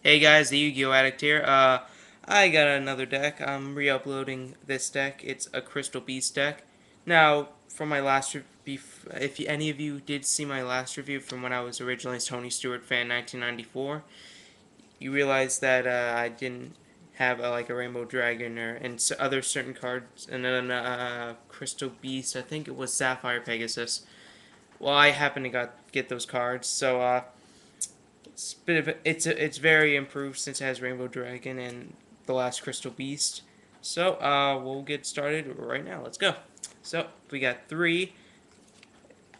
Hey guys, the Yu-Gi-Oh! Addict here. I got another deck. I'm re-uploading this deck. It's a Crystal Beast deck. Now, from my last review, if any of you did see my last review from when I was originally a Tony Stewart fan, 1994, you realize that I didn't have like a Rainbow Dragon or and other certain cards, and then Crystal Beast. I think it was Sapphire Pegasus. Well, I happened to get those cards, so it's very improved since it has Rainbow Dragon and the last Crystal Beast. So we'll get started right now. Let's go. So we got three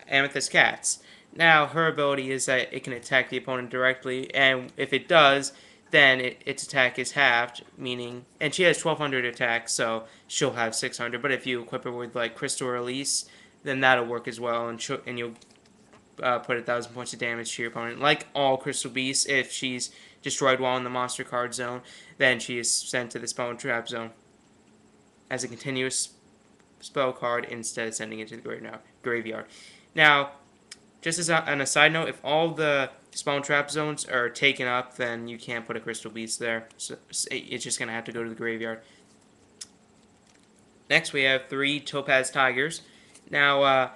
Amethyst Cats. Now her ability is that it can attack the opponent directly, and if it does, then its attack is halved, meaning, and she has 1200 attack, so she'll have 600. But if you equip her with like Crystal Release, then that'll work as well, and you'll put 1,000 points of damage to your opponent. Like all Crystal Beasts, if she's destroyed while in the monster card zone, then she is sent to the spell and trap zone as a continuous spell card instead of sending it to the graveyard. Now, just as on a side note, if all the spell and trap zones are taken up, then you can't put a Crystal Beast there. So it's just going to have to go to the graveyard. Next, we have three Topaz Tigers. Now,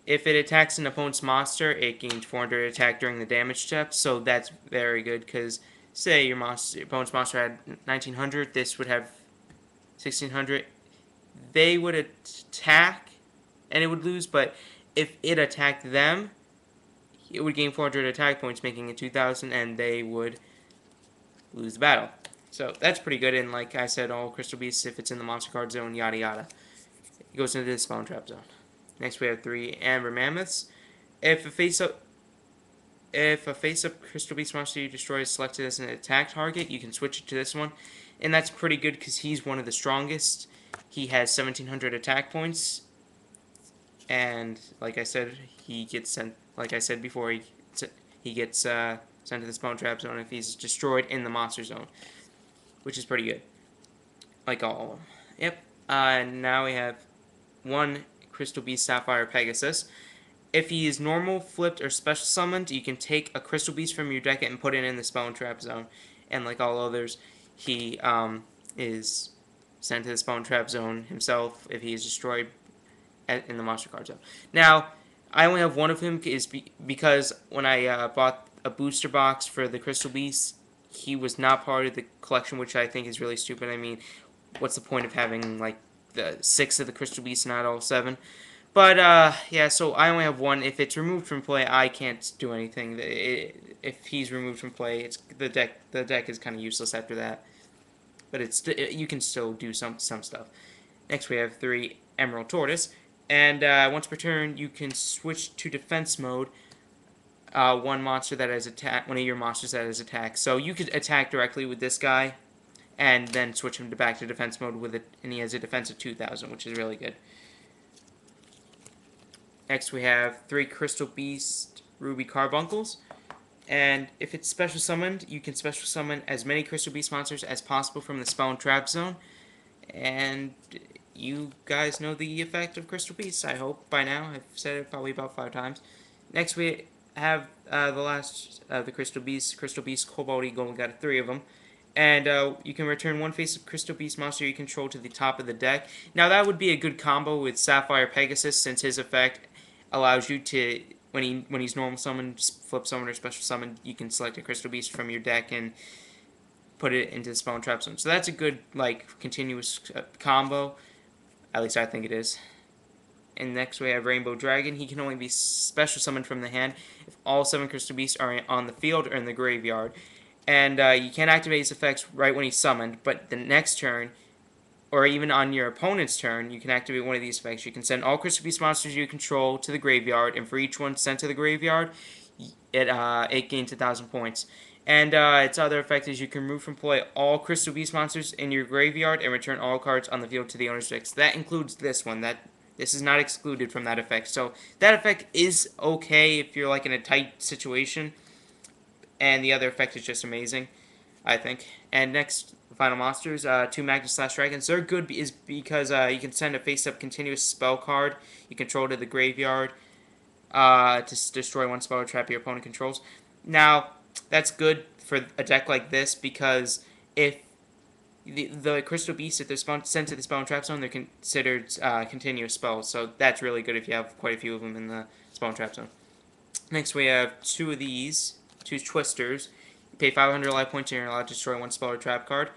if it attacks an opponent's monster, it gains 400 attack during the damage step, so that's very good, because say your opponent's monster had 1900, this would have 1600. They would attack, and it would lose, but if it attacked them, it would gain 400 attack points, making it 2000, and they would lose the battle. So that's pretty good, and like I said, all Crystal Beasts, if it's in the monster card zone, yada yada. It goes into the spawn trap zone. Next we have three Amber Mammoths. If a face-up Crystal Beast monster you destroy is selected as an attack target, you can switch it to this one. And that's pretty good because he's one of the strongest. He has 1700 attack points. And like I said, he gets sent, like I said before, he gets sent to the spawn trap zone if he's destroyed in the monster zone, which is pretty good. Like all of them. Yep. Now we have one Crystal Beast Sapphire Pegasus. If he is normal, flipped, or special summoned, you can take a Crystal Beast from your deck and put it in the Spell and Trap Zone. And like all others, he is sent to the Spell and Trap Zone himself if he is destroyed in the Monster Card Zone. Now, I only have one of him because when I bought a booster box for the Crystal Beast, he was not part of the collection, which I think is really stupid. I mean, what's the point of having like the 6 of the Crystal Beasts, not all 7? But yeah, so I only have one. If it's removed from play, I can't do anything. If he's removed from play, it's the deck. The deck is kind of useless after that. But you can still do some stuff. Next, we have three Emerald Tortoise, and once per turn, you can switch to defense mode. One monster that has attack, one of your monsters that has attack. So you could attack directly with this guy, and then switch him back to defense mode with it, and he has a defense of 2,000, which is really good. Next we have three Crystal Beast Ruby Carbuncles. And if it's special summoned, you can special summon as many Crystal Beast monsters as possible from the Spell and Trap Zone. And you guys know the effect of Crystal Beasts, I hope, by now. I've said it probably about 5 times. Next we have the last of the Crystal Beast Cobalt Eagle. We got 3 of them. And you can return one face of Crystal Beast monster you control to the top of the deck. Now that would be a good combo with Sapphire Pegasus, since his effect allows you to, when he's normal summoned, flip summon, or special summon, you can select a Crystal Beast from your deck and put it into the Spell and Trap Zone. So that's a good, like, continuous combo. At least I think it is. And next we have Rainbow Dragon. He can only be special summoned from the hand if all 7 Crystal Beasts are on the field or in the graveyard. And you can't activate his effects right when he's summoned, but the next turn, or even on your opponent's turn, you can activate one of these effects. You can send all Crystal Beast monsters you control to the graveyard, and for each one sent to the graveyard, it gains 1,000 points. And its other effect is you can remove from play all Crystal Beast monsters in your graveyard and return all cards on the field to the owner's deck. So that includes this one. This is not excluded from that effect. So that effect is okay if you're like in a tight situation, and the other effect is just amazing, I think. And next, final monsters, 2 Magna/Dragons. They're good because you can send a face-up continuous spell card you control to the graveyard to destroy one spell or trap your opponent controls. Now, that's good for a deck like this, because if the Crystal Beasts, if they're sent to the Spell and Trap Zone, they're considered continuous spells. So that's really good if you have quite a few of them in the Spell and Trap Zone. Next, we have two of these, two Twisters. You pay 500 life points and you're allowed to destroy one spell or trap card.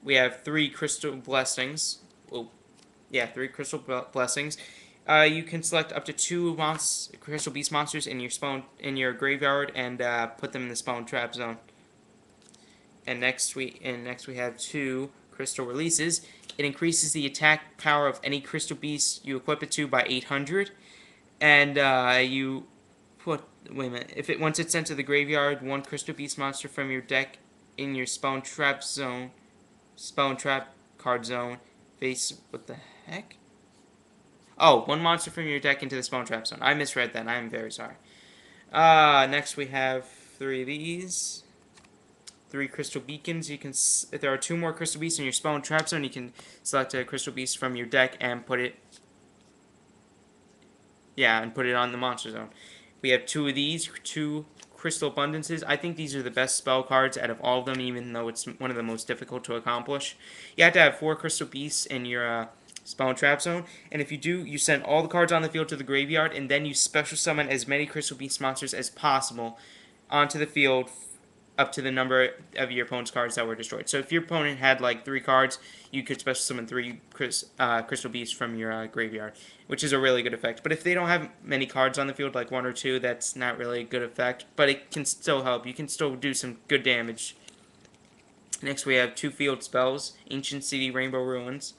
We have three Crystal Blessings. Oh, yeah, three Crystal Blessings. You can select up to two Crystal Beast monsters in your graveyard and put them in the Spell and Trap Zone. And next we have two Crystal Releases. It increases the attack power of any Crystal Beast you equip it to by 800, and you put once it's sent to the graveyard, one Crystal Beast monster from your deck in your Spell and Trap card zone. What the heck? Oh, one monster from your deck into the Spell and Trap Zone. I misread that. I am very sorry. Next we have three of these. Three Crystal Beacons. You can, if there are two more Crystal Beasts in your Spell and Trap Zone, you can select a Crystal Beast from your deck and put it on the Monster Zone. We have two of these, two Crystal Abundances. I think these are the best spell cards out of all of them, even though it's one of the most difficult to accomplish. You have to have 4 Crystal Beasts in your Spell and Trap Zone, and if you do, you send all the cards on the field to the graveyard, and then you special summon as many Crystal Beast monsters as possible onto the field up to the number of your opponent's cards that were destroyed. So if your opponent had like 3 cards, you could special summon 3 Crystal Beasts from your graveyard, which is a really good effect. But if they don't have many cards on the field, like 1 or 2, that's not really a good effect. But it can still help. You can still do some good damage. Next we have 2 field spells, Ancient City, Rainbow Ruins.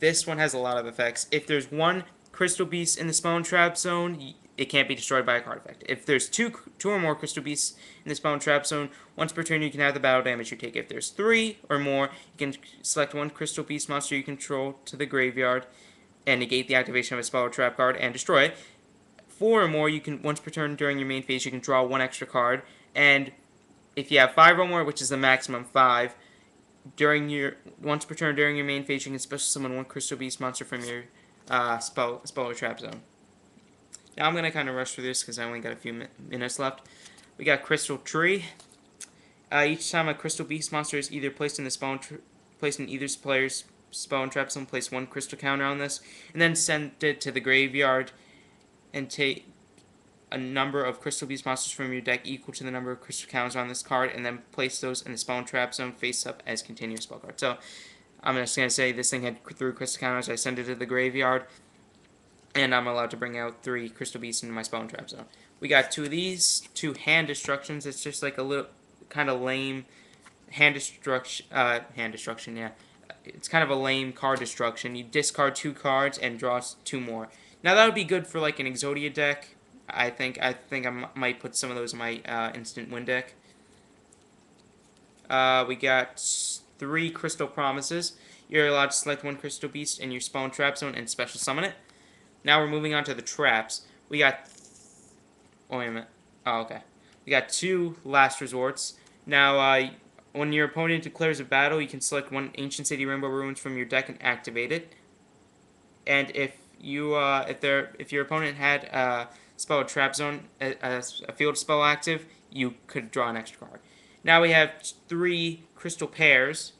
This one has a lot of effects. If there's 1 Crystal Beast in the Spell and Trap Zone, it can't be destroyed by a card effect. If there's two or more Crystal Beasts in the Spell and Trap Zone, once per turn you can have the battle damage you take. If there's 3 or more, you can select 1 Crystal Beast monster you control to the graveyard and negate the activation of a spell or trap card and destroy it. 4 or more, you can once per turn during your main phase, you can draw 1 extra card. And if you have 5 or more, which is the maximum 5, once per turn during your main phase, you can special summon 1 Crystal Beast monster from your spell or trap zone. Now I'm going to kind of rush through this because I only got a few minutes left. We got Crystal Tree. Each time a Crystal Beast monster is either placed in either player's Spell and Trap Zone, place 1 crystal counter on this, and then send it to the graveyard and take a number of Crystal Beast monsters from your deck equal to the number of crystal counters on this card, and then place those in the Spell and Trap Zone face up as continuous spell cards. So I'm just going to say this thing had 3 crystal counters. I send it to the graveyard, and I'm allowed to bring out 3 Crystal Beasts into my Spell and Trap Zone. We got 2 of these, 2 hand destructions. It's just like a little kind of lame hand destruction, yeah. It's kind of a lame card destruction. You discard 2 cards and draw 2 more. Now that would be good for like an Exodia deck. I think I might put some of those in my instant win deck. We got 3 Crystal Promises. You're allowed to select 1 Crystal Beast in your Spell and Trap Zone and special summon it. Now we're moving on to the traps. We got... Oh, wait a minute. Oh, okay. We got 2 Last Resorts. Now, when your opponent declares a battle, you can select 1 Ancient City Rainbow Ruins from your deck and activate it. And if your opponent had a Spell or Trap Zone, a field spell active, you could draw an extra card. Now we have 3 Crystal Pairs.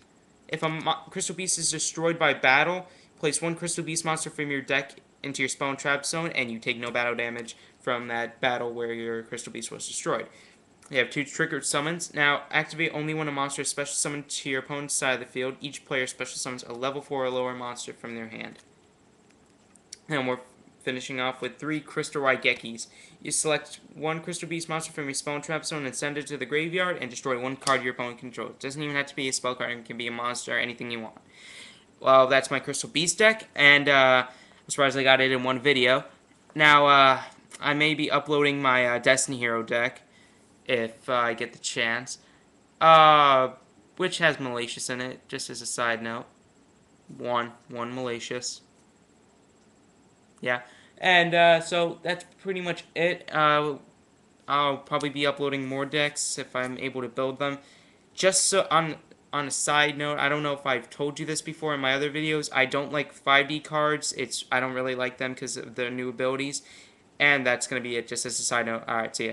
If a Crystal Beast is destroyed by battle, place 1 Crystal Beast monster from your deck into your Spell and Trap Zone, and you take no battle damage from that battle where your Crystal Beast was destroyed. You have 2 Triggered Summons. Now, activate only when a monster is special summoned to your opponent's side of the field. Each player special summons a level 4 or lower monster from their hand. And we're finishing off with 3 Crystal Raigekis. You select 1 Crystal Beast monster from your Spell and Trap Zone and send it to the graveyard and destroy 1 card your opponent controls. It doesn't even have to be a spell card. It can be a monster or anything you want. Well, that's my Crystal Beast deck, and I'm surprised I got it in one video. Now, I may be uploading my Destiny Hero deck if I get the chance, which has Malicious in it, just as a side note. One Malicious. Yeah, and so that's pretty much it. I'll probably be uploading more decks if I'm able to build them. Just so on a side note, I don't know if I've told you this before in my other videos, I don't like 5D cards. I don't really like them because of their new abilities. And that's going to be it, just as a side note. Alright, see ya.